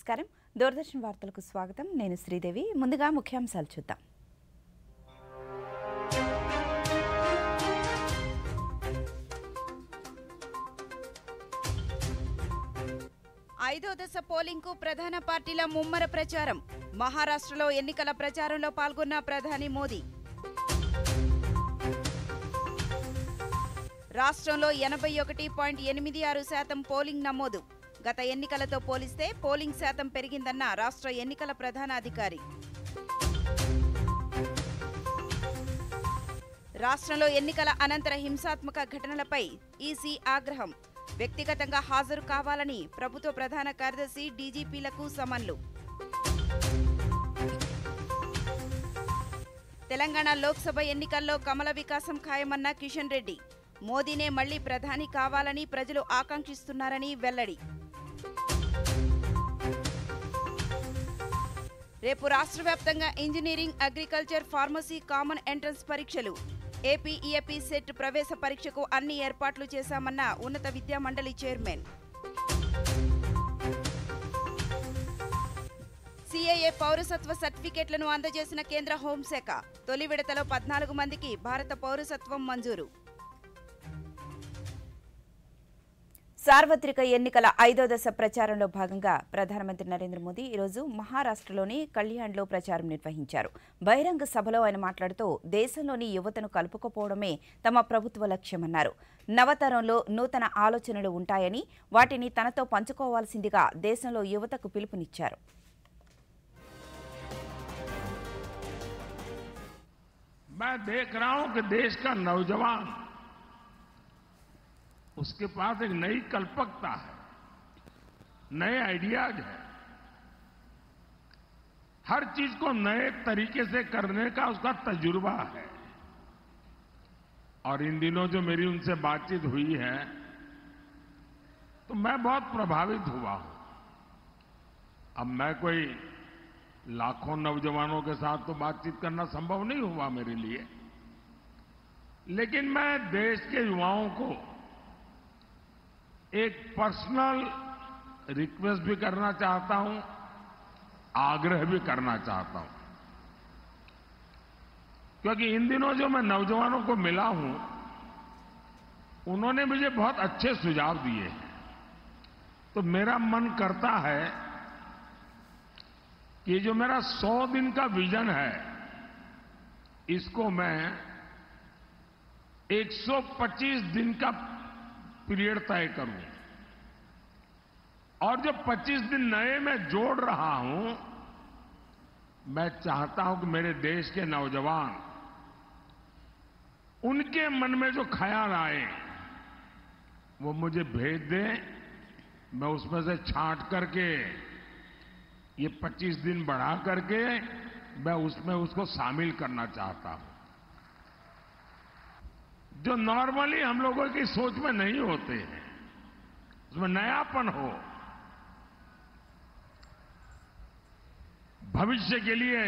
నమస్కారం దూరదర్శన్ వార్తలకు స్వాగతం నేను శ్రీదేవి ముందుగా ముఖ్యాంశాలు చూద్దాం ఐదో దశ పోలింగ్ కు ప్రధాన పార్టీల ముమ్మర ప్రచారం మహారాష్ట్రలో ఎన్నికల ప్రచారంలో పాల్గొన్న ప్రధాని మోదీ రాష్ట్రంలో 81.86% పోలింగ్ నమోదు గత ఎన్నికలతో పోలిస్తే పోలింగ్ శాతం పెరిగిందన్న రాష్ట్ర ఎన్నికల ప్రధాన అధికారి రాష్ట్రంలో ఎన్నికల అనంతర హింసాత్మక ఘటనలపై ఈసీ ఆగ్రహం వ్యక్తిగతంగా హాజరు కావాలని ప్రభుత్వ ప్రధాన కార్యదర్శి డీజీపీలకు సమన్లు తెలంగాణ లోక్సభ ఎన్నికల్లో కమల వికాసం ఖాయమన్న కిషన్ రెడ్డి మోదీనే మళ్లీ ప్రధాని కావాలని ప్రజలు ఆకాంక్షిస్తున్నారని వెల్లడి రేపు రాష్ట్ర వ్యాప్తంగా engineering agriculture pharmacy common entrance పరీక్షలు ఏపీఈఏపీ సెట్ ప్రవేశ పరీక్షకు అన్ని ఏర్పాట్లు చేశామన్న ఉన్నత విద్యా మండలి చైర్మన్ సిఏఏ పౌరసత్వ సర్టిఫికెట్లను అందజేసిన కేంద్ర హోంశాఖ తొలి విడతలో 14 మందికి భారత పౌరసత్వం మంజూరు సార్వత్రిక ఎన్నికల ఐదో దశ ప్రచారంలో భాగంగా ప్రధానమంత్రి నరేంద్ర మోదీ ఈరోజు మహారాష్ట్రలోని కళ్యాణ్లో ప్రచారం నిర్వహించారు బహిరంగ సభలో ఆయన మాట్లాడుతూ దేశంలోని యువతను కలుపుకోపోవడమే తమ ప్రభుత్వ లక్ష్యమన్నారు నవతరంలో నూతన ఆలోచనలు ఉంటాయని వాటిని తనతో పంచుకోవాల్సిందిగా దేశంలో యువతకు పిలుపునిచ్చారు मैं देख रहा हूं कि देश का नौजवान उसके पास एक नई कल्पकता है नए आइडियाज है हर चीज को नए तरीके से करने का उसका तजुर्बा है और इन दिनों जो मेरी उनसे बातचीत हुई है तो मैं बहुत प्रभावित हुआ हूं अब मैं कोई लाखों नौजवानों के साथ तो बातचीत करना संभव नहीं हुआ मेरे लिए लेकिन मैं देश के युवाओं को एक पर्सनल रिक्वेस्ट भी करना चाहता हूं आग्रह भी करना चाहता हूं क्योंकि इन दिनों जो मैं नौजवानों को मिला हूं उन्होंने मुझे बहुत अच्छे सुझाव दिए हैं तो मेरा मन करता है कि जो मेरा 100 दिन का विजन है इसको मैं 125 दिन का पीरियड तय करूं और जो 25 दिन नए मैं जोड़ रहा हूं मैं चाहता हूं कि मेरे देश के नौजवान उनके मन में जो ख्याल आए वो मुझे भेज दें मैं उसमें से छांट करके ये 25 दिन बढ़ा करके मैं उसमें उसको शामिल करना चाहता हूं जो नॉर्मली हम लोगों की सोच में नहीं होते हैं उसमें नयापन हो भविष्य के लिए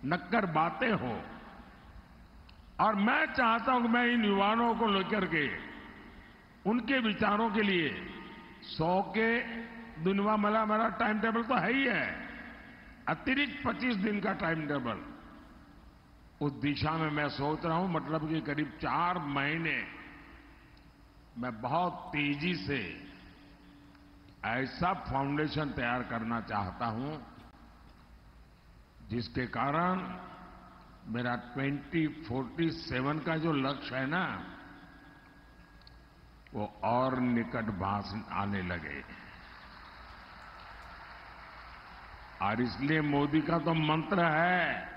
नक्कर बातें हो और मैं चाहता हूं कि मैं इन युवाओं को लेकर के उनके विचारों के लिए 100 के दुनिया मेरा टाइम टेबल तो है ही है अतिरिक्त 25 दिन का टाइम टेबल उस दिशा में मैं सोच रहा हूं मतलब कि करीब 4 महीने मैं बहुत तेजी से ऐसा फाउंडेशन तैयार करना चाहता हूं जिसके कारण मेरा 2047 का जो लक्ष्य है ना वो और निकट भास आने लगे और इसलिए मोदी का तो मंत्र है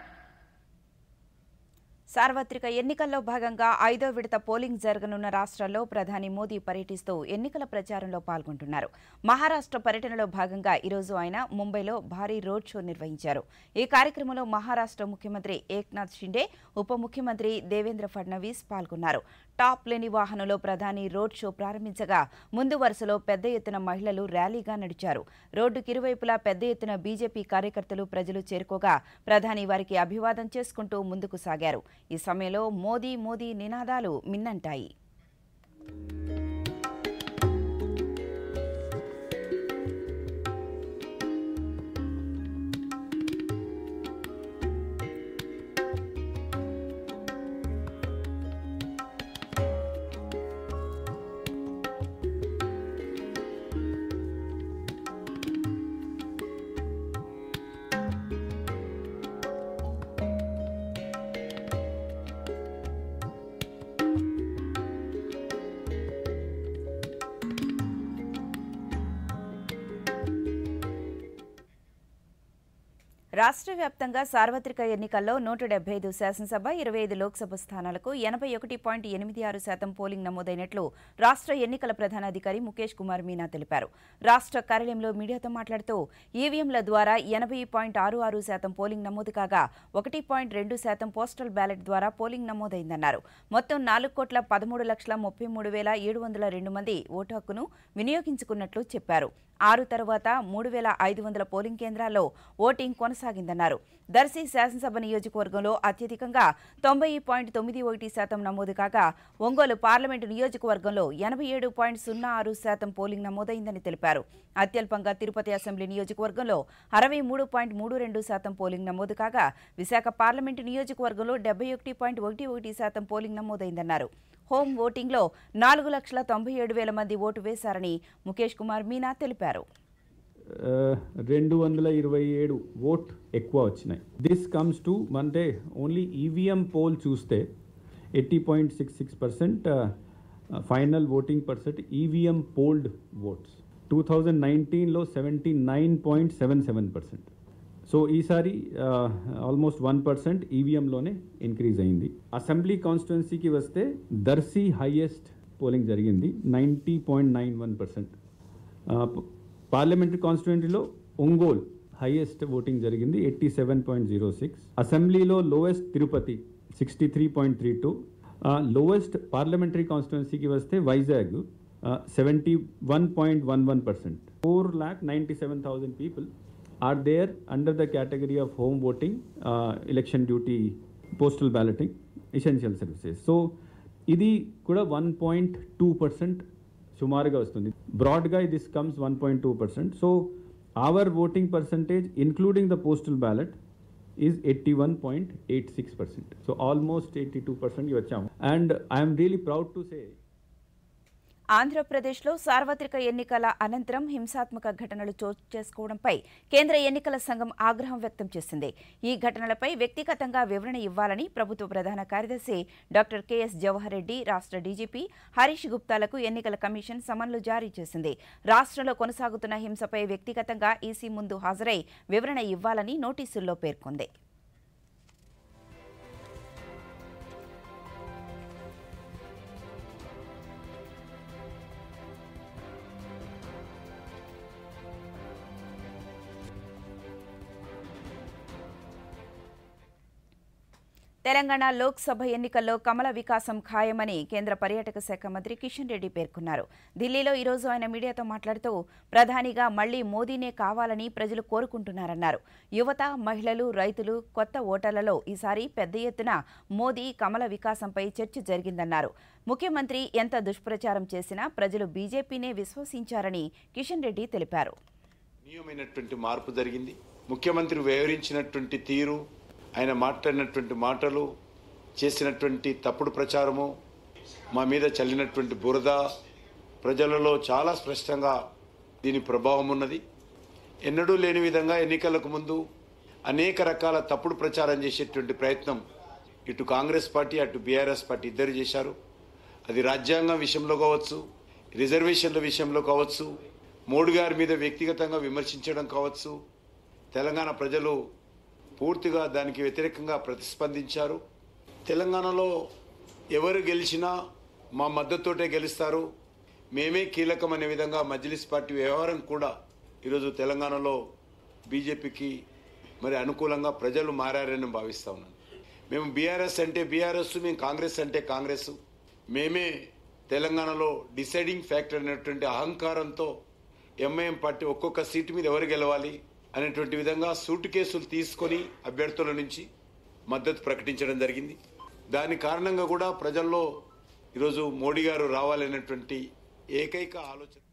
సార్వత్రిక ఎన్నికల్లో భాగంగా ఐదో విడత పోలింగ్ జరగనున్న రాష్ట్రాల్లో ప్రధాని మోదీ పర్యటిస్తూ ఎన్నికల ప్రచారంలో పాల్గొంటున్నారు మహారాష్ట్ర పర్యటనలో భాగంగా ఈరోజు ఆయన ముంబైలో భారీ రోడ్ షో నిర్వహించారు ఈ కార్యక్రమంలో మహారాష్ట్ర ముఖ్యమంత్రి ఏక్నాథ్ షిండే ఉప ముఖ్యమంత్రి దేవేంద్ర ఫడ్నవీస్ పాల్గొన్నారు టాప్ లేని వాహనంలో ప్రధాని రోడ్ షో ప్రారంభించగా ముందు వరుసలో పెద్ద ఎత్తున మహిళలు ర్యాలీగా నడిచారు రోడ్డుకి ఇరువైపులా పెద్ద ఎత్తున బీజేపీ కార్యకర్తలు ప్రజలు చేరుకోగా ప్రధాని వారికి అభివాదం చేసుకుంటూ ముందుకు సాగారు ఈ సమయంలో మోదీ మోదీ నినాదాలు మిన్నంటాయి రాష్ట్ర వ్యాప్తంగా సార్వత్రిక ఎన్నికల్లో 175 శాసనసభ 25 లోక్సభ స్థానాలకు 81.86% పోలింగ్ నమోదైనట్లు రాష్ట్ర ఎన్నికల ప్రధానాధికారి ముఖేష్ కుమార్ మీనా తెలిపారు. రాష్ట్ర కార్యాలయంలో మీడియాతో మాట్లాడుతూ ఈవీఎంల ద్వారా 80.66% పోలింగ్ నమోదు కాగా 1.2% పోస్టల్ బ్యాలెట్ ద్వారా పోలింగ్ నమోదైందన్నారు. మొత్తం 4,13,33,702 మంది ఓటు హక్కును వినియోగించుకున్నట్లు చెప్పారు. 6 తర్వాత 3,500 పోలింగ్ కేంద్రాల్లో ఓటింగ్ కొనసాగిందన్నారు. దర్శి శాసనసభ నియోజకవర్గంలో అత్యధికంగా 90.91% నమోదు కాగా ఒంగోలు పార్లమెంటు నియోజకవర్గంలో 87.06% పోలింగ్ నమోదైందని తెలిపారు. అత్యల్పంగా తిరుపతి అసెంబ్లీ నియోజకవర్గంలో 63.32% పోలింగ్ నమోదు కాగా విశాఖ పార్లమెంటు నియోజకవర్గంలో 71.11% పోలింగ్ నమోదైందన్నారు. హోం ఓటింగ్లో 4,97,000 మంది ఓటు వేశారని ముఖేష్ కుమార్ మీనా తెలిపారు. 227 ఓట్ ఎక్కువ వచ్చినాయి. దిస్ కమ్స్ టు అంటే ఓన్లీ ఈవీఎం పోల్ చూస్తే 80.66% final voting percent EVM polled votes. 2019లో 79.77%. సో ఈసారి ఆల్మోస్ట్ 1% ఈవీఎంలోనే ఇంక్రీజ్ అయింది. అసెంబ్లీ కాన్స్టిట్యున్సీకి వస్తే దర్శి హైయెస్ట్ పోలింగ్ జరిగింది 90.91%. పార్లమెంటరీ కాన్స్టిట్యున్సీలో ఒంగోలు హైయెస్ట్ ఓటింగ్ జరిగింది 87.06. అసెంబ్లీలో లోయెస్ట్ తిరుపతి 63.32. లోయెస్ట్ పార్లమెంటరీ కాన్స్టిట్యున్సీకి వస్తే Vizag 71.11%. 4,97,000 people are there under the category of home voting, election duty, postal balloting, essential services. So ఇది కూడా 1.2% సుమారుగా వస్తుంది. బ్రాడ్గా this comes 1.2%. So our voting percentage including the postal ballot is 81.86%. So almost 82% వచ్చాము. And I'm really proud to say ఆంధ్రప్రదేశ్లో సార్వత్రిక ఎన్నికల అనంతరం హింసాత్మక ఘటనలు చోటు చేసుకోవడంపై కేంద్ర ఎన్నికల సంఘం ఆగ్రహం వ్యక్తం చేసింది. ఈ ఘటనలపై వ్యక్తిగతంగా వివరణ ఇవ్వాలని ప్రభుత్వ ప్రధాన కార్యదర్శి డాక్టర్ కెఎస్ జవహర్ రెడ్డి, రాష్ట్ర డీజీపీ హరీష్ గుప్తాలకు ఎన్నికల కమిషన్ సమన్లు జారీ చేసింది. రాష్ట్రంలో కొనసాగుతున్న హింసపై వ్యక్తిగతంగా ఈసీ ముందు హాజరై వివరణ ఇవ్వాలని నోటీసుల్లో పేర్కొంది. తెలంగాణ లోక్సభ ఎన్నికల్లో కమల వికాసం ఖాయమని కేంద్ర పర్యాటక శాఖ మంత్రి కిషన్ రెడ్డి పేర్కొన్నారు. ఢిల్లీలో ఈరోజు ఆయన మీడియాతో మాట్లాడుతూ ప్రధానిగా మళ్లీ మోదీనే కావాలని ప్రజలు కోరుకుంటున్నారన్నారు. యువత, మహిళలు, రైతులు, కొత్త ఓటర్లలో ఈసారి పెద్ద ఎత్తున మోదీ కమల వికాసంపై చర్చ జరిగిందన్నారు. ముఖ్యమంత్రి ఎంత దుష్ప్రచారం చేసినా ప్రజలు బీజేపీనే విశ్వసించారని కిషన్ రెడ్డి తెలిపారు. నియమైనటువంటి మార్పు జరిగింది. ముఖ్యమంత్రి వ్యవహరించినటువంటి తీరు, ఆయన మాట్లాడినటువంటి మాటలు, చేసినటువంటి తప్పుడు ప్రచారము, మా మీద చల్లినటువంటి బురద ప్రజలలో చాలా స్పష్టంగా దీని ప్రభావం ఉన్నది. ఎన్నడూ లేని విధంగా ఎన్నికలకు ముందు అనేక రకాల తప్పుడు ప్రచారం చేసేటువంటి ప్రయత్నం ఇటు కాంగ్రెస్ పార్టీ అటు బీఆర్ఎస్ పార్టీ ఇద్దరు చేశారు. అది రాజ్యాంగం విషయంలో కావచ్చు, రిజర్వేషన్ల విషయంలో కావచ్చు, మోడీ గారి మీద వ్యక్తిగతంగా విమర్శించడం కావచ్చు. తెలంగాణ ప్రజలు పూర్తిగా దానికి వ్యతిరేకంగా ప్రతిస్పందించారు. తెలంగాణలో ఎవరు గెలిచినా మా మద్దతుతోటే గెలుస్తారు, మేమే కీలకం అనే విధంగా మజ్లిస్ పార్టీ వ్యవహారం కూడా ఈరోజు తెలంగాణలో బీజేపీకి మరి అనుకూలంగా ప్రజలు మారారని భావిస్తా ఉన్నాను. మేము బీఆర్ఎస్ అంటే బీఆర్ఎస్, మేము కాంగ్రెస్ అంటే కాంగ్రెస్, మేమే తెలంగాణలో డిసైడింగ్ ఫ్యాక్టర్ అనేటువంటి అహంకారంతో ఎంఐఎం పార్టీ ఒక్కొక్క సీటు మీద ఎవరు గెలవాలి అనేటువంటి విధంగా సూట్ కేసులు తీసుకొని అభ్యర్థుల నుంచి మద్దతు ప్రకటించడం జరిగింది. దాని కారణంగా కూడా ప్రజల్లో ఈరోజు మోడీ గారు రావాలనేటువంటి ఏకైక ఆలోచన.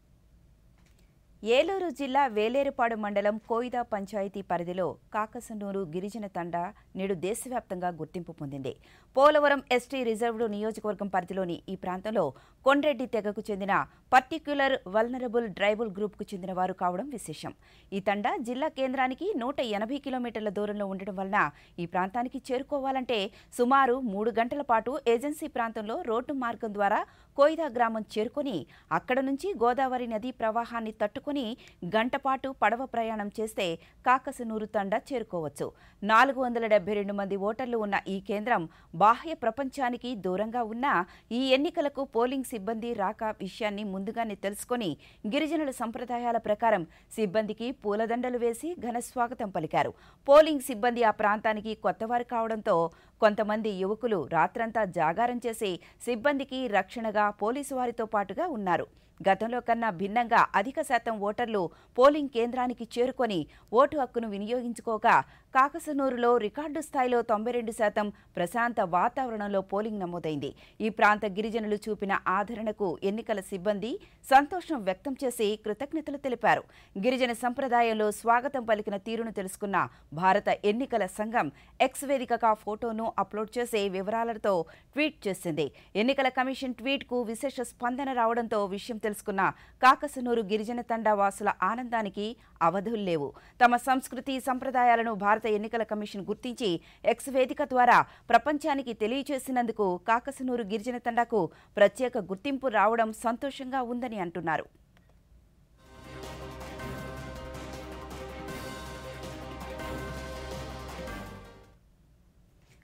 ఏలూరు జిల్లా వేలేరుపాడు మండలం కోయిదా పంచాయతీ పరిధిలో కాకసనూరు గిరిజన తండా నేడు దేశవ్యాప్తంగా గుర్తింపు పొందింది. పోలవరం ఎస్టీ రిజర్వ్డ్ నియోజకవర్గం పరిధిలోని ఈ ప్రాంతంలో కొండ్రెడ్డి తెగకు చెందిన పర్టిక్యులర్ వల్నరబుల్ ట్రైబల్ గ్రూప్కు చెందిన వారు కావడం విశేషం. ఈ తండా జిల్లా కేంద్రానికి 180 కిలోమీటర్ల దూరంలో ఉండడం వలన ఈ ప్రాంతానికి చేరుకోవాలంటే సుమారు 3 గంటల పాటు ఏజెన్సీ ప్రాంతంలో రోడ్డు మార్గం ద్వారా కోయిదా గ్రామం చేరుకొని అక్కడ నుంచి గోదావరి నదీ ప్రవాహాన్ని తట్టుకుని వాడుకొని గంటపాటు పడవ ప్రయాణం చేస్తే కాకసనూరు తండా చేరుకోవచ్చు. 472 మంది ఓటర్లు ఉన్న ఈ కేంద్రం బాహ్య ప్రపంచానికి దూరంగా ఉన్నా ఈ ఎన్నికలకు పోలింగ్ సిబ్బంది రాక విషయాన్ని ముందుగానే తెలుసుకొని గిరిజనుల సంప్రదాయాల ప్రకారం సిబ్బందికి పూలదండలు వేసి ఘన స్వాగతం పలికారు. పోలింగ్ సిబ్బంది ఆ ప్రాంతానికి కొత్తవారు కావడంతో కొంతమంది యువకులు రాత్రంతా జాగారం చేసి సిబ్బందికి రక్షణగా పోలీసు వారితో పాటుగా ఉన్నారు. గతంలో కన్నా భిన్నంగా అధిక శాతం ఓటర్లు పోలింగ్ కేంద్రానికి చేరుకొని ఓటు హక్కును వినియోగించుకోగా కాకసనూరులో రికార్డు స్థాయిలో 92% ప్రశాంత వాతావరణంలో పోలింగ్ నమోదైంది. ఈ ప్రాంత గిరిజనులు చూపిన ఆదరణకు ఎన్నికల సిబ్బంది సంతోషం వ్యక్తం చేసి కృతజ్ఞతలు తెలిపారు. గిరిజన సంప్రదాయంలో స్వాగతం పలికిన తీరును తెలుసుకున్న భారత ఎన్నికల సంఘం ఎక్స్ వేదికగా ఫోటోను అప్లోడ్ చేసి వివరాలతో ట్వీట్ చేసింది. ఎన్నికల కమిషన్ ట్వీట్కు విశేష స్పందన రావడంతో విషయం తెలుసుకున్న కాకసనూరు గిరిజన తండా వాసుల ఆనందానికి అవధుల్లేవు. తమ సంస్కృతి సంప్రదాయాలను భారత ఎన్నికల కమిషన్ గుర్తించి ఎక్స్ వేదిక ద్వారా ప్రపంచానికి తెలియజేసినందుకు కాకసనూరు గిరిజన తండాకు ప్రత్యేక గుర్తింపు రావడం సంతోషంగా ఉందని అంటున్నారు.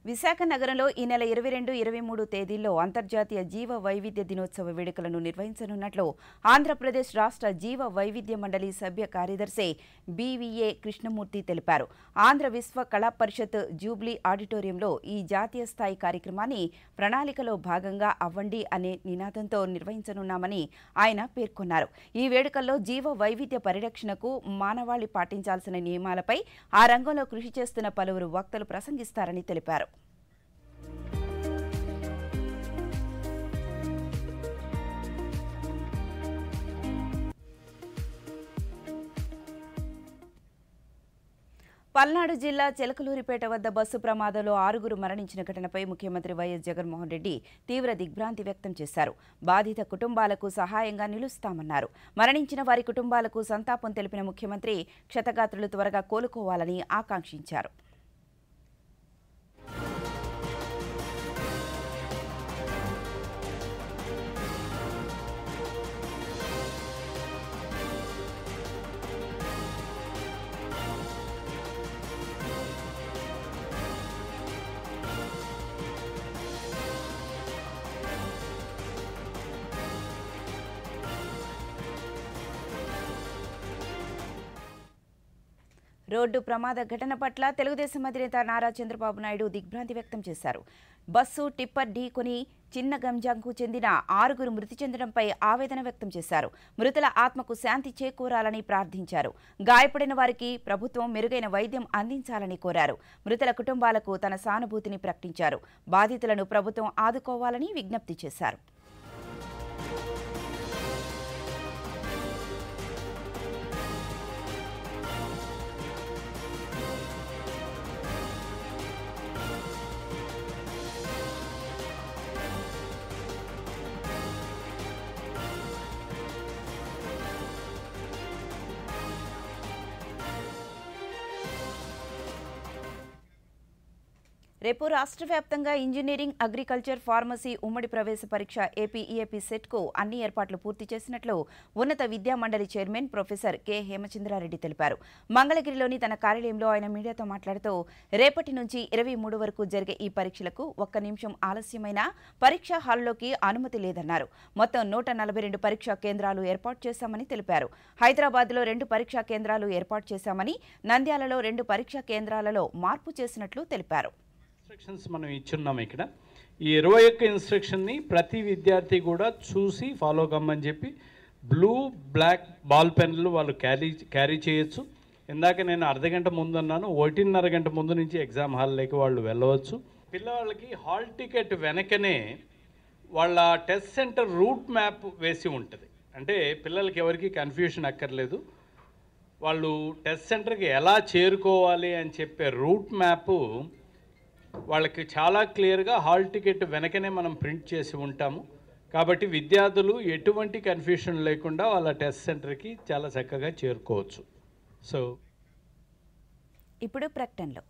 విశాఖ నగరంలో ఈ నెల 22, 23 తేదీల్లో అంతర్జాతీయ జీవ వైవిధ్య దినోత్సవ వేడుకలను నిర్వహించనున్నట్లు ఆంధ్రప్రదేశ్ రాష్ట్ర జీవ వైవిధ్య మండలి సభ్య కార్యదర్శి బీవీఏ కృష్ణమూర్తి తెలిపారు. ఆంధ్ర విశ్వ కళా పరిషత్ జూబ్లీ ఆడిటోరియంలో ఈ జాతీయ స్థాయి కార్యక్రమాన్ని ప్రణాళికలో భాగంగా అవ్వండి అనే నినాదంతో నిర్వహించనున్నామని ఆయన పేర్కొన్నారు. ఈ వేడుకల్లో జీవ వైవిధ్య పరిరక్షణకు మానవాళి పాటించాల్సిన నియమాలపై ఆ రంగంలో కృషి చేస్తున్న పలువురు వక్తలు ప్రసంగిస్తారని తెలిపారు. పల్నాడు జిల్లా చిలకలూరిపేట వద్ద బస్సు ప్రమాదంలో 6 మరణించిన ఘటనపై ముఖ్యమంత్రి వైఎస్ జగన్మోహన్ రెడ్డి తీవ్ర దిగ్భ్రాంతి వ్యక్తం చేశారు. బాధిత కుటుంబాలకు సహాయంగా నిలుస్తామన్నారు. మరణించిన వారి కుటుంబాలకు సంతాపం తెలిపిన ముఖ్యమంత్రి క్షతగాత్రులు త్వరగా కోలుకోవాలని ఆకాంక్షించారు. రోడ్డు ప్రమాద ఘటన పట్ల తెలుగుదేశం అధినేత నారా చంద్రబాబు నాయుడు దిగ్భ్రాంతి వ్యక్తం చేశారు. బస్సు టిప్పర్ ఢీకొని చిన్న గంజాంకు చెందిన 6 మృతి చెందడంపై ఆవేదన వ్యక్తం చేశారు. మృతుల ఆత్మకు శాంతి చేకూరాలని ప్రార్థించారు. గాయపడిన వారికి ప్రభుత్వం మెరుగైన వైద్యం అందించాలని కోరారు. మృతుల కుటుంబాలకు తన సానుభూతిని ప్రకటించారు. బాధితులను ప్రభుత్వం ఆదుకోవాలని విజ్ఞప్తి చేశారు. రేపు రాష్ట్ర వ్యాప్తంగా ఇంజనీరింగ్, అగ్రికల్చర్, ఫార్మసీ ఉమ్మడి ప్రవేశ పరీక్ష ఏపీ సెట్కు అన్ని ఏర్పాట్లు పూర్తి చేసినట్లు ఉన్నత విద్యా మండలి చైర్మన్ ప్రొఫెసర్ కె హేమచంద్రారెడ్డి తెలిపారు. మంగళగిరిలోని తన కార్యాలయంలో ఆయన మీడియాతో మాట్లాడుతూ రేపటి నుంచి 23 వరకు జరిగే ఈ పరీక్షలకు 1 నిమిషం ఆలస్యమైన పరీక్షా హాల్లోకి అనుమతి లేదన్నారు. మొత్తం 142 పరీక్షా కేంద్రాలు ఏర్పాటు చేశామని తెలిపారు. హైదరాబాద్లో 2 పరీక్షా కేంద్రాలు ఏర్పాటు చేశామని, నంద్యాలలో 2 పరీక్షా కేంద్రాలలో మార్పు చేసినట్లు తెలిపారు. ఇన్స్ట్రక్షన్స్ మనం ఇచ్చున్నాం. ఇక్కడ ఈ 21 ఇన్స్ట్రక్షన్ని ప్రతి విద్యార్థి కూడా చూసి ఫాలో కమ్మని చెప్పి బ్లూ బ్లాక్ బాల్ పెన్లు వాళ్ళు క్యారీ చేయొచ్చు. ఇందాక నేను అర్ధగంట ముందు అన్నాను, 1.5 గంట ముందు నుంచి ఎగ్జామ్ హాల్లోకి వాళ్ళు వెళ్ళవచ్చు. పిల్లవాళ్ళకి హాల్ టికెట్ వెనకనే వాళ్ళ టెస్ట్ సెంటర్ రూట్ మ్యాప్ వేసి ఉంటుంది. అంటే పిల్లలకి ఎవరికి కన్ఫ్యూషన్ అక్కర్లేదు. వాళ్ళు టెస్ట్ సెంటర్కి ఎలా చేరుకోవాలి అని చెప్పే రూట్ మ్యాపు వాళ్ళకి చాలా క్లియర్గా హాల్ టికెట్ వెనకనే మనం ప్రింట్ చేసి ఉంటాము. కాబట్టి విద్యార్థులు ఎటువంటి కన్ఫ్యూషన్ లేకుండా వాళ్ళ టెస్ట్ సెంటర్కి చాలా చక్కగా చేరుకోవచ్చు. సో ఇప్పుడు ప్రకటనలో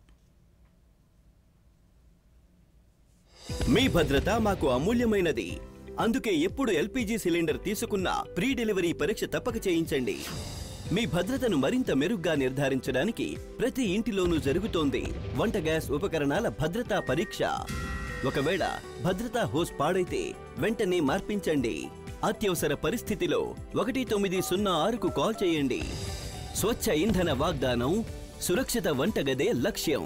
మీ భద్రత మాకు అమూల్యమైనది. అందుకే ఎప్పుడు ఎల్పీజీ సిలిండర్ తీసుకున్నా ప్రీ డెలివరీ పరీక్ష తప్పక చేయించండి. మీ భద్రతను మరింత మెరుగ్గా నిర్ధారించడానికి ప్రతి ఇంటిలోనూ జరుగుతోంది వంట గ్యాస్ ఉపకరణాల భద్రతా పరీక్ష. ఒకవేళ భద్రతా హోస్ పాడైతే వెంటనే మార్పించండి. అత్యవసర పరిస్థితిలో 1906కు కాల్ చేయండి. స్వచ్ఛ ఇంధన వాగ్దానం, సురక్షిత వంటగదే లక్ష్యం.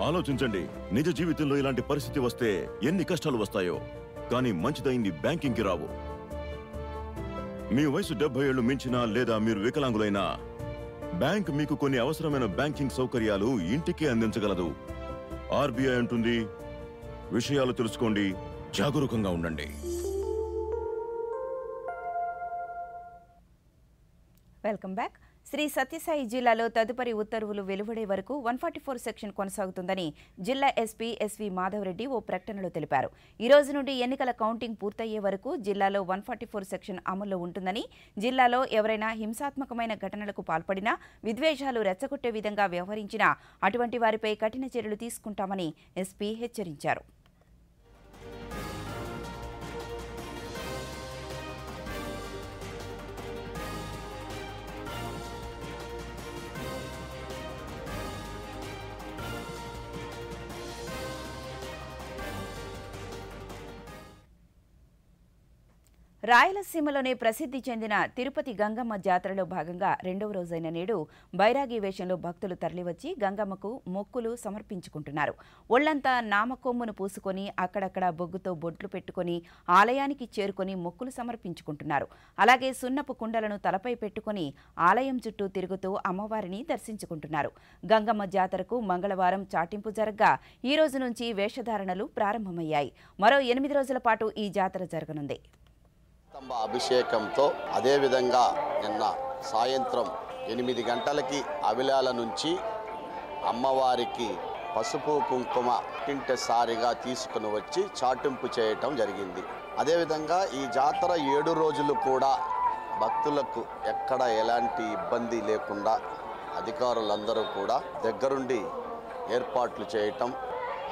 ఆలోచించండి, నిజ జీవితంలో ఇలాంటి పరిస్థితి వస్తే ఎన్ని కష్టాలు వస్తాయో. కానీ మంచిదైంది బ్యాంకింగ్కి రావు. మీ వయసు 70 ఏళ్లు మించినా లేదా మీరు వికలాంగులైనా బ్యాంక్ మీకు కొన్ని అవసరమైన బ్యాంకింగ్ సౌకర్యాలు ఇంటికే అందించగలదు. ఆర్బీఐ అంటుంది, విషయాలు తెలుసుకోండి, జాగరూకంగా ఉండండి. Welcome back. శ్రీ సత్యసాయి జిల్లాలో తదుపరి ఉత్తర్వులు వెలువడే వరకు 144 సెక్షన్ కొనసాగుతుందని జిల్లా ఎస్పీ ఎస్వి మాధవరెడ్డి ఓ ప్రకటనలో తెలిపారు. ఈ రోజు నుండి ఎన్నికల కౌంటింగ్ పూర్తయ్యే వరకు జిల్లాలో 144 సెక్షన్ అమల్లో ఉంటుందని, జిల్లాలో ఎవరైనా హింసాత్మకమైన ఘటనలకు పాల్పడినా, విద్వేషాలు రెచ్చగొట్టే విధంగా వ్యవహరించినా అటువంటి వారిపై కఠిన చర్యలు తీసుకుంటామని ఎస్పీ హెచ్చరించారు. రాయలసీమలోనే ప్రసిద్ధి చెందిన తిరుపతి గంగమ్మ జాతరలో భాగంగా రెండవ రోజైన నేడు బైరాగి వేషంలో భక్తులు తరలివచ్చి గంగమ్మకు మొక్కులు సమర్పించుకుంటున్నారు. ఒళ్లంతా నామకొమ్మును పూసుకొని అక్కడక్కడ బొగ్గుతో బొట్లు పెట్టుకుని ఆలయానికి చేరుకొని మొక్కులు సమర్పించుకుంటున్నారు. అలాగే సున్నపు కుండలను తలపై పెట్టుకుని ఆలయం చుట్టూ తిరుగుతూ అమ్మవారిని దర్శించుకుంటున్నారు. గంగమ్మ జాతరకు మంగళవారం చాటింపు జరగ్గా ఈ రోజు నుంచి వేషధారణలు ప్రారంభమయ్యాయి. మరో 8 రోజుల పాటు ఈ జాతర జరగనుంది. అభిషేకంతో అదేవిధంగా నిన్న సాయంత్రం 8 గంటలకి అవిలాల నుంచి అమ్మవారికి పసుపు కుంకుమ ఇంటిసారిగా తీసుకుని వచ్చి చాటింపు చేయటం జరిగింది. అదేవిధంగా ఈ జాతర 7 రోజులు కూడా భక్తులకు ఎక్కడ ఎలాంటి ఇబ్బంది లేకుండా అధికారులందరూ కూడా దగ్గరుండి ఏర్పాట్లు చేయటం,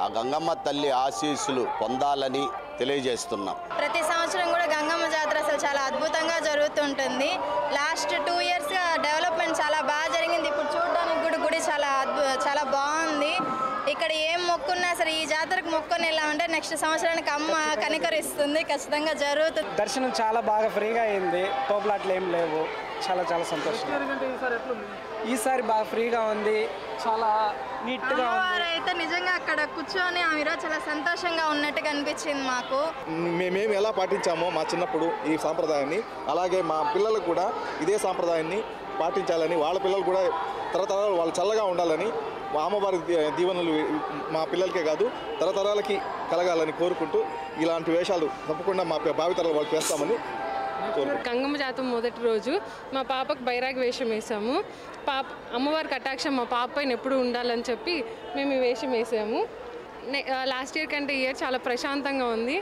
ఆ గంగమ్మ తల్లి ఆశీస్సులు పొందాలని తెలియజేస్తున్నాం. ప్రతి సంవత్సరం కూడా గంగమ్మ జాతర అసలు చాలా అద్భుతంగా జరుగుతుంటుంది. లాస్ట్ 2 ఇయర్స్గా డెవలప్మెంట్ చాలా బాగా జరిగింది. ఇప్పుడు చూడడానికి కూడా గుడి చాలా బాగుంది. ఇక్కడ ఏం మొక్కున్నా సరే ఈ జాతరకు మొక్కుని వెళ్ళామంటే నెక్స్ట్ సంవత్సరానికి అమ్మ కనికరిస్తుంది, ఖచ్చితంగా జరుగుతుంది. దర్శనం చాలా బాగా ఫ్రీగా అయింది, తోపులాట్లు ఏం లేవు. చాలా సంతోషం. ఈసారి బాగా ఫ్రీగా ఉంది, చాలా నీట్గా ఉంది. అయితే నిజంగా అక్కడ కూర్చొని ఆమె ఈరోజు చాలా సంతోషంగా ఉన్నట్టుగా అనిపించింది మాకు. మేము ఎలా పాటించామో మా చిన్నప్పుడు ఈ సాంప్రదాయాన్ని, అలాగే మా పిల్లలకు కూడా ఇదే సాంప్రదాయాన్ని పాటించాలని, వాళ్ళ పిల్లలు కూడా తరతరాలు వాళ్ళు చల్లగా ఉండాలని, మా అమ్మవారి దీవెనలు మా పిల్లలకే కాదు తరతరాలకి కలగాలని కోరుకుంటూ ఇలాంటి వేషాలు తప్పకుండా మా భావితరాలు వాళ్ళకి వేస్తామని. గంగమ్మ జాతర మొదటి రోజు మా పాపకు బైరాగి వేషం వేసాము. అమ్మవారి కటాక్షం మా పాప పైన ఎప్పుడు ఉండాలని చెప్పి మేము ఈ వేషం వేసాము. లాస్ట్ ఇయర్ కంటే ఈ ఇయర్ చాలా ప్రశాంతంగా ఉంది.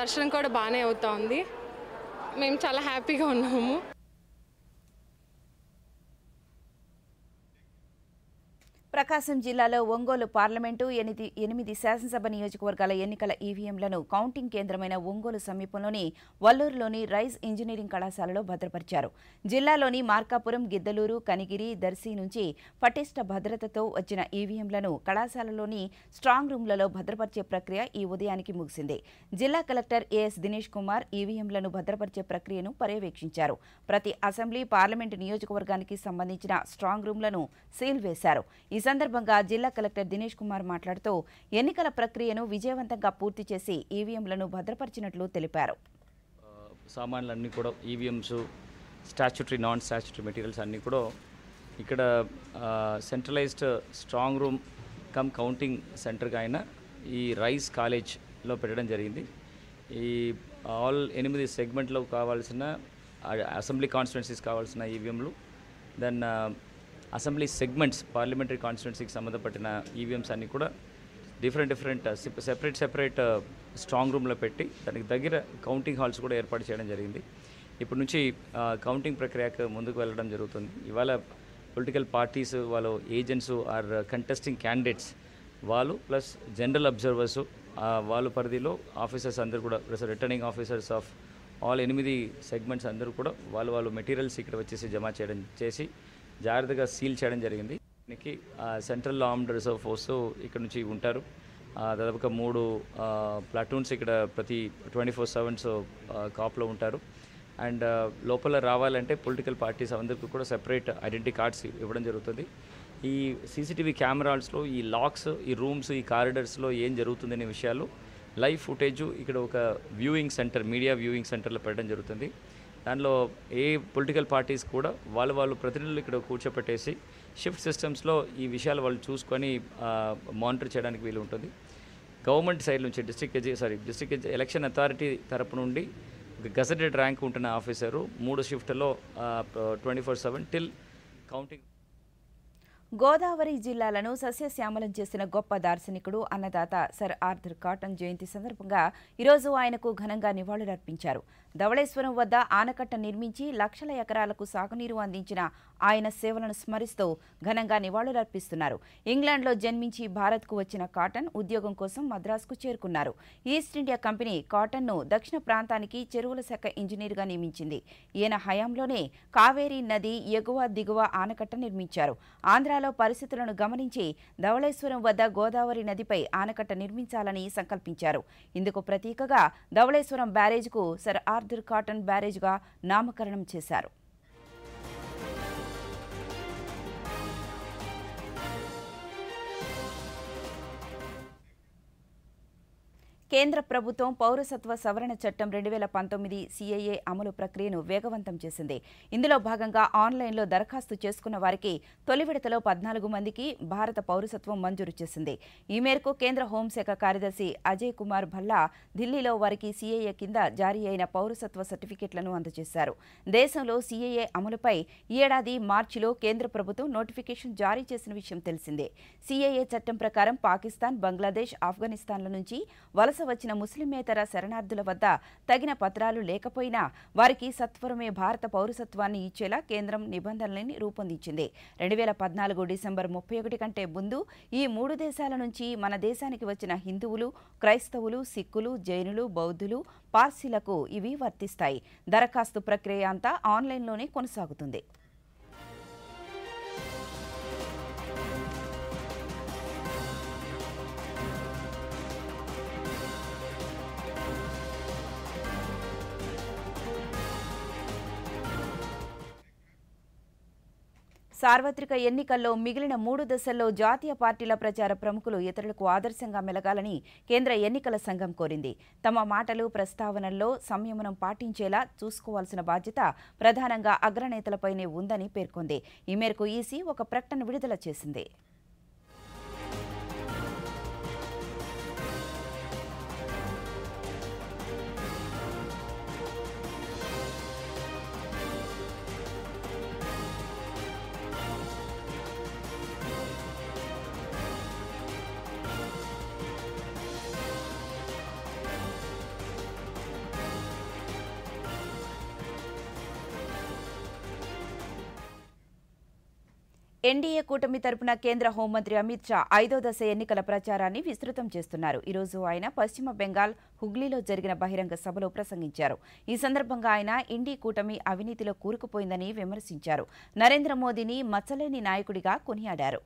దర్శనం కూడా బాగానే అవుతా ఉంది. మేము చాలా హ్యాపీగా ఉన్నాము. ప్రకాశం జిల్లాలో ఒంగోలు పార్లమెంటు 8 శాసనసభ నియోజకవర్గాల ఎన్నికల ఈవీఎంలను కౌంటింగ్ కేంద్రమైన ఒంగోలు సమీపంలోని వల్లూరులోని రైస్ ఇంజనీరింగ్ కళాశాలలో భద్రపరిచారు. జిల్లాలోని మార్కాపురం, గిద్దలూరు, కనిగిరి, దర్శి నుంచి పటిష్ట భద్రతతో వచ్చిన ఈవీఎంలను కళాశాలలోని స్ట్రాంగ్ రూమ్లలో భద్రపరిచే ప్రక్రియ ఈ ఉదయానికి ముగిసింది. జిల్లా కలెక్టర్ ఏఎస్ దినేష్ కుమార్ ఈవీఎంలను భద్రపరిచే ప్రక్రియను పర్యవేక్షించారు. ప్రతి అసెంబ్లీ, పార్లమెంటు నియోజకవర్గానికి సంబంధించిన స్ట్రాంగ్ రూమ్లను సీల్ వేశారు. ఈ సందర్భంగా జిల్లా కలెక్టర్ దినేష్ కుమార్ మాట్లాడుతూ ఎన్నికల ప్రక్రియను విజయవంతంగా పూర్తి చేసి ఈవీఎంలను భద్రపరిచినట్లు తెలిపారు. సామాన్లన్నీ కూడా EVMs, statutory, non statutory materials అన్నీ కూడా ఇక్కడ centralized strong room cum counting సెంటర్గా అయిన ఈ రైస్ కాలేజ్లో పెట్టడం జరిగింది. ఈ ఆల్ 8 సెగ్మెంట్లో కావాల్సిన అసెంబ్లీ కాన్స్టిట్యున్సీస్ కావాల్సిన ఈవీఎంలు, దెన్ అసెంబ్లీ సెగ్మెంట్స్ పార్లమెంటరీ కాన్స్టిట్యున్సీకి సంబంధపడిన ఈవీఎంస్ అన్నీ కూడా డిఫరెంట్ సెపరేట్ స్ట్రాంగ్ రూమ్లో పెట్టి దానికి దగ్గర కౌంటింగ్ హాల్స్ కూడా ఏర్పాటు చేయడం జరిగింది. ఇప్పటి నుంచి కౌంటింగ్ ప్రక్రియకు ముందుకు వెళ్ళడం జరుగుతుంది. ఇవాళ పొలిటికల్ పార్టీస్, వాళ్ళ ఏజెంట్స్ ఆర్ కంటెస్టింగ్ క్యాండిడేట్స్ వాళ్ళు ప్లస్ జనరల్ అబ్జర్వర్సు వాళ్ళ పరిధిలో ఆఫీసర్స్ అందరూ కూడా plus returning officers of all 8 segments అందరూ కూడా వాళ్ళు మెటీరియల్స్ ఇక్కడ వచ్చేసి జమ చేసి జాగ్రత్తగా సీల్ చేయడం జరిగింది. దీనికి సెంట్రల్ ఆర్మ్డ్ రిజర్వ్ ఫోర్స్ ఇక్కడ నుంచి ఉంటారు. దాదాపుగా 3 ప్లాటూన్స్ ఇక్కడ ప్రతి 24/7 కాప్లో ఉంటారు. అండ్ లోపల రావాలంటే పొలిటికల్ పార్టీస్ అందరికీ కూడా సెపరేట్ ఐడెంటిటీ కార్డ్స్ ఇవ్వడం జరుగుతుంది. ఈ సీసీటీవీ కెమెరాస్లో ఈ లాక్స్, ఈ రూమ్స్, ఈ కారిడర్స్లో ఏం జరుగుతుంది అనే విషయాలు లైవ్ ఫుటేజ్ ఇక్కడ ఒక వ్యూయింగ్ సెంటర్, మీడియా వ్యూయింగ్ సెంటర్లో పెట్టడం జరుగుతుంది. దానిలో ఏ పొలిటికల్ పార్టీస్ కూడా వాళ్ళు ప్రతినిధులు ఇక్కడ కూర్చోపెట్టేసి షిఫ్ట్ సిస్టమ్స్లో ఈ విషయాలు వాళ్ళు చూసుకొని మానిటర్ చేయడానికి వీలు ఉంటుంది. గవర్నమెంట్ సైడ్ నుంచి డిస్ట్రిక్ట్ ఎలక్షన్ అథారిటీ తరపు నుండి ఒక గజెటెడ్ ర్యాంక్ ఉంటున్న ఆఫీసరు 3 షిఫ్ట్లో 24/7 టిల్ కౌంటింగ్. గోదావరి జిల్లాలను సస్యశ్యామలం చేసిన గొప్ప దార్శనికుడు, అన్నదాత సర్ ఆర్థర్ కాటన్ జయంతి సందర్భంగా ఈరోజు ఆయనకు ఘనంగా నివాళులర్పించారు. ధవళేశ్వరం వద్ద ఆనకట్ట నిర్మించి లక్షల ఎకరాలకు సాగునీరు అందించిన ఆయన సేవలను స్మరిస్తూ ఘనంగా నివాళులర్పిస్తున్నారు. ఇంగ్లాండ్లో జన్మించి భారత్కు వచ్చిన కాటన్ ఉద్యోగం కోసం మద్రాసుకు చేరుకున్నారు. ఈస్ట్ ఇండియా కంపెనీ కాటన్ను దక్షిణ ప్రాంతానికి చెరువుల శాఖ ఇంజనీర్గా నియమించింది. ఈయన హయాంలోనే కావేరీ నది ఎగువ దిగువ ఆనకట్ట నిర్మించారు. ఆంధ్రాలో పరిస్థితులను గమనించి ధవళేశ్వరం వద్ద గోదావరి నదిపై ఆనకట్ట నిర్మించాలని సంకల్పించారు. ఇందుకు ప్రతీకగా ధవళేశ్వరం బ్యారేజ్కు సర్ ఆర్థర్ కాటన్ బ్యారేజ్గా నామకరణం చేశారు. కేంద్ర ప్రభుత్వం పౌరసత్వ సవరణ చట్టం 2019 సిఏఏ అమలు ప్రక్రియను వేగవంతం చేసింది. ఇందులో భాగంగా ఆన్లైన్లో దరఖాస్తు చేసుకున్న వారికి తొలి విడతలో 14 మందికి భారత పౌరసత్వం మంజూరు చేసింది. ఈ మేరకు కేంద్ర హోంశాఖ కార్యదర్శి అజయ్ కుమార్ భల్లా ఢిల్లీలో వారికి సిఏఏ కింద జారీ అయిన పౌరసత్వ సర్టిఫికెట్లను అందజేశారు. దేశంలో సిఏఏ అమలుపై ఈ ఏడాది మార్చిలో కేంద్ర ప్రభుత్వం నోటిఫికేషన్ జారీ చేసిన విషయం తెలిసిందే. సిఏఏ చట్టం ప్రకారం పాకిస్తాన్, బంగ్లాదేశ్, ఆఫ్ఘనిస్తాన్ల నుంచి వలస వచ్చిన ముస్లిమేతర శరణార్థుల వద్ద తగిన పత్రాలు లేకపోయినా వారికి సత్వరమే భారత పౌరసత్వాన్ని ఇచ్చేలా కేంద్రం నిబంధనల్ని రూపొందించింది. 2014 డిసెంబర్ 31 కంటే ముందు ఈ 3 దేశాల నుంచి మన దేశానికి వచ్చిన హిందువులు, క్రైస్తవులు, సిక్కులు, జైనులు, బౌద్ధులు, పార్సీలకు ఇవి వర్తిస్తాయి. దరఖాస్తు ప్రక్రియ అంతా ఆన్లైన్లోనే కొనసాగుతుంది. సార్వత్రిక ఎన్నికల్లో మిగిలిన 3 దశల్లో జాతీయ పార్టీల ప్రచార ప్రముఖులు ఇతరులకు ఆదర్శంగా మెలగాలని కేంద్ర ఎన్నికల సంఘం కోరింది. తమ మాటలు, ప్రస్తావనల్లో సంయమనం పాటించేలా చూసుకోవాల్సిన బాధ్యత ప్రధానంగా అగ్రనేతలపైనే ఉందని పేర్కొంది. ఈ మేరకు ఈసీ ఒక ప్రకటన విడుదల చేసింది. ఎన్డీఏ కూటమి తరపున కేంద్ర హోంమంత్రి అమిత్ షా 5వ దశ ఎన్నికల ప్రచారాన్ని విస్తృతం చేస్తున్నారు. ఈరోజు ఆయన పశ్చిమ బెంగాల్ హుగ్లీలో జరిగిన బహిరంగ సభలో ప్రసంగించారు. ఈ సందర్భంగా ఆయన ఇండీ కూటమి అవినీతిలో కూరుకుపోయిందని విమర్శించారు. నరేంద్ర మోదీని మచ్చలేని నాయకుడిగా కొనియాడారు.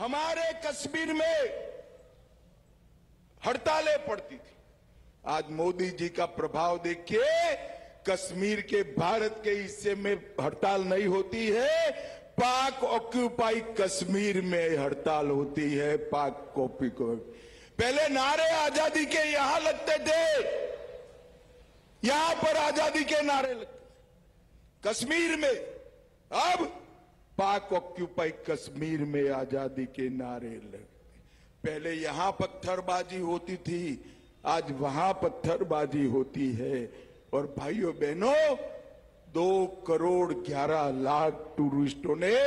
हमारे कश्मीर में हड़तालें पड़ती थी. आज मोदी जी का प्रभाव देखिए, कश्मीर के भारत के हिस्से में हड़ताल नहीं होती है, पाक ऑक्यूपाई कश्मीर में हड़ताल होती है. पाक कॉपी को पहले नारे आजादी के यहां लगते थे, यहां पर आजादी के नारे लगते कश्मीर में, अब पाक ऑक्यूपाई कश्मीर में आजादी के नारे लगे. पहले यहां पत्थरबाजी होती थी, आज वहां पत्थरबाजी होती है. और भाइयों बहनों, 2,11,00,000 टूरिस्टों ने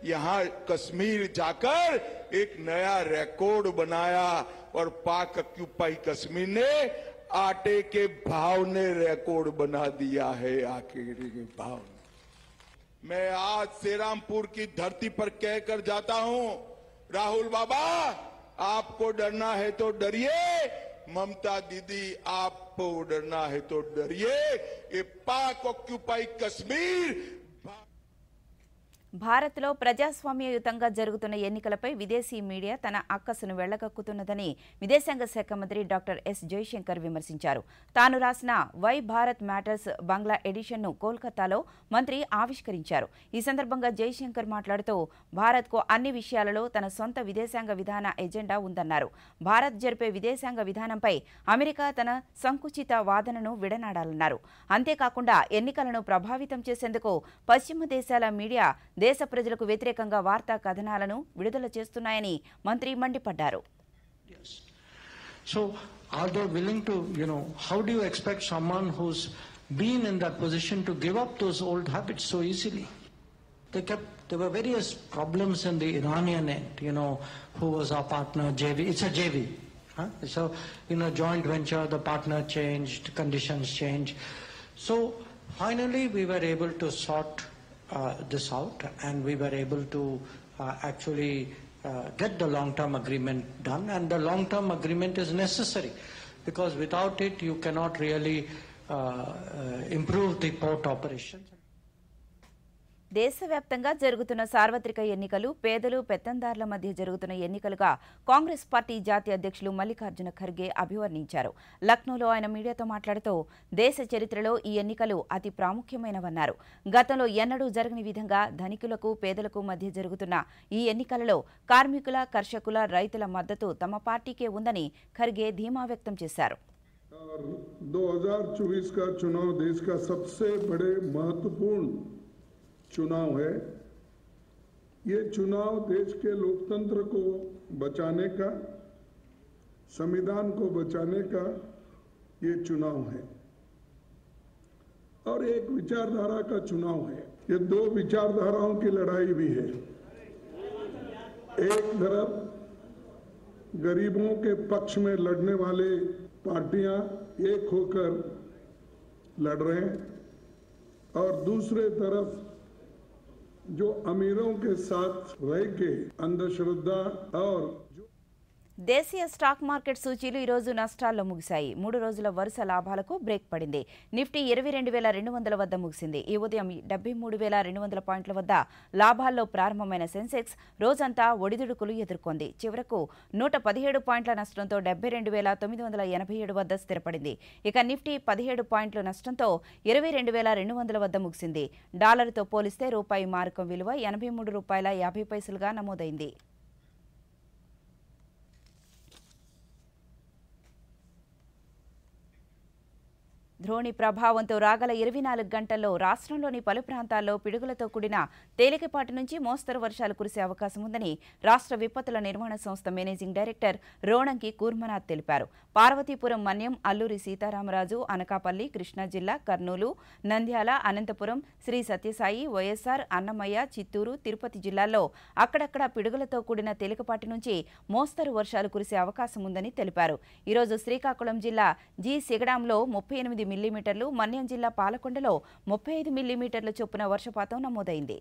यहां कश्मीर जाकर एक नया रिकॉर्ड बनाया और पाक ऑक्यूपाई कश्मीर ने आटे के भाव ने रिकॉर्ड बना दिया है। आखिरी भाव मैं आज श्रीरामपुर की धरती पर कहकर जाता हूं, राहुल बाबा आपको डरना है तो डरिए, ममता दीदी आपको डरना है तो डरिए। ये पाक ऑक्युपाई कश्मीर భారత్లో ప్రజాస్వామ్యయుతంగా జరుగుతున్న ఎన్నికలపై విదేశీ మీడియా తన అక్కసును వెళ్లగక్కుతున్నదని విదేశాంగ శాఖ మంత్రి డాక్టర్ ఎస్ జయశంకర్ విమర్శించారు. తాను రాసిన వై భారత్ మ్యాటర్స్ బంగ్లా ఎడిషన్ను కోల్కతాలో మంత్రి ఆవిష్కరించారు. ఈ సందర్భంగా జయశంకర్ మాట్లాడుతూ భారత్కు అన్ని విషయాలలో తన సొంత విదేశాంగ విధాన ఎజెండా ఉందన్నారు. భారత్ జరిపే విదేశాంగ విధానంపై అమెరికా తన సంకుచిత వాదనను విడనాడాలన్నారు. అంతేకాకుండా ఎన్నికలను ప్రభావితం చేసేందుకు పశ్చిమ దేశాల మీడియా దేశ ప్రజలకు వ్యతిరేకంగా వార్తా కథనాలను విడుదల చేస్తున్నాయని మంత్రి మండిపడ్డారు. So are they willing to, how do you expect someone who's been in that position to give up those old habits so easily? There were various problems in the Iranian end, who was our partner, JV. It's a JV. Huh? So, joint venture, the partner changed, conditions changed. So finally we were able to sort this out, and we were able to actually get the long-term agreement done, and the long-term agreement is necessary because without it you cannot really improve the port operations. దేశవ్యాప్తంగా జరుగుతున్న సార్వత్రిక ఎన్నికలు పేదలు పెత్తందారుల మధ్య జరుగుతున్న ఎన్నికలుగా Congress party జాతీయ అధ్యక్షులు మల్లికార్జున ఖర్గే అభివర్ణించారు. లక్నోలో ఆయన మీడియాతో మాట్లాడుతూ దేశ చరిత్రలో ఈ ఎన్నికలు అతి ప్రాముఖ్యమైనవన్నారు. గతంలో ఎన్నడూ జరగని విధంగా ధనికులకు పేదలకు మధ్య జరుగుతున్న ఈ ఎన్నికలలో కార్మికుల కర్షకుల రైతుల మద్దతు తమ పార్టీకే ఉందని ఖర్గే ధీమా వ్యక్తం చేశారు. 2024 का चुनाव देश का सबसे बड़े महत्वपूर्ण चुनाव है। ये चुनाव देश के लोकतंत्र को बचाने का, संविधान को बचाने का ये चुनाव है और एक विचारधारा का चुनाव है। ये दो विचारधाराओं की लड़ाई भी है। एक तरफ गरीबों के पक्ष में लड़ने वाले पार्टियां एक होकर लड़ रहे हैं और दूसरे तरफ जो अमीरों के साथ रह के अंधश्रद्धा और దేశీయ స్టాక్ మార్కెట్ సూచీలు ఈ రోజు నష్టాల్లో ముగిశాయి. 3 రోజుల వరుస లాభాలకు బ్రేక్ పడింది. నిఫ్టీ 22,200 వద్ద ముగిసింది. ఈ ఉదయం 73,200 పాయింట్ల వద్ద లాభాల్లో ప్రారంభమైన సెన్సెక్స్ రోజంతా ఒడిదుడుకులు ఎదుర్కొంది. చివరకు 117 పాయింట్ల నష్టంతో 72,987 వద్ద స్థిరపడింది. ఇక నిఫ్టీ 17 పాయింట్ల నష్టంతో 22,200 వద్ద ముగిసింది. డాలర్తో పోలిస్తే రూపాయి మారకం విలువ ₹83.50గా నమోదైంది. ద్రోణి ప్రభావంతో రాగల 24 గంటల్లో రాష్ట్రంలోని పలు ప్రాంతాల్లో పిడుగులతో కూడిన తేలికపాటి నుంచి మోస్తరు వర్షాలు కురిసే అవకాశం ఉందని రాష్ట్ర విపత్తుల నిర్వహణ సంస్థ మేనేజింగ్ డైరెక్టర్ రోణంకి కూర్మనాథ్ తెలిపారు. పార్వతీపురం, మన్యం, అల్లూరి సీతారామరాజు, అనకాపల్లి, కృష్ణా జిల్లా, కర్నూలు, నంద్యాల, అనంతపురం, శ్రీ సత్యసాయి, వైఎస్ఆర్, అన్నమయ్య, చిత్తూరు, తిరుపతి జిల్లాల్లో అక్కడక్కడ పిడుగులతో కూడిన తేలికపాటి నుంచి మోస్తరు వర్షాలు కురిసే అవకాశం ఉందని తెలిపారు. ఈరోజు శ్రీకాకుళం జిల్లా జి సిగడాంలో 38 మిల్లీమీటర్లు, మన్యం జిల్లా పాలకొండలో 35 మిల్లీమీటర్ల చొప్పున వర్షపాతం నమోదైంది.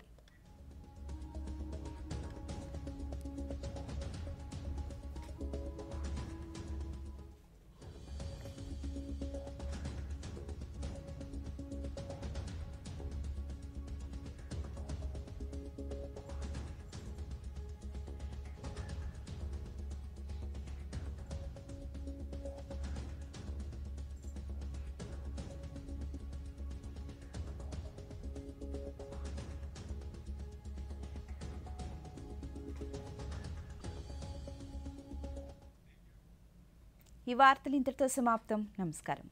ఈ వార్తలు ఇంతటితో సమాప్తం. నమస్కారం.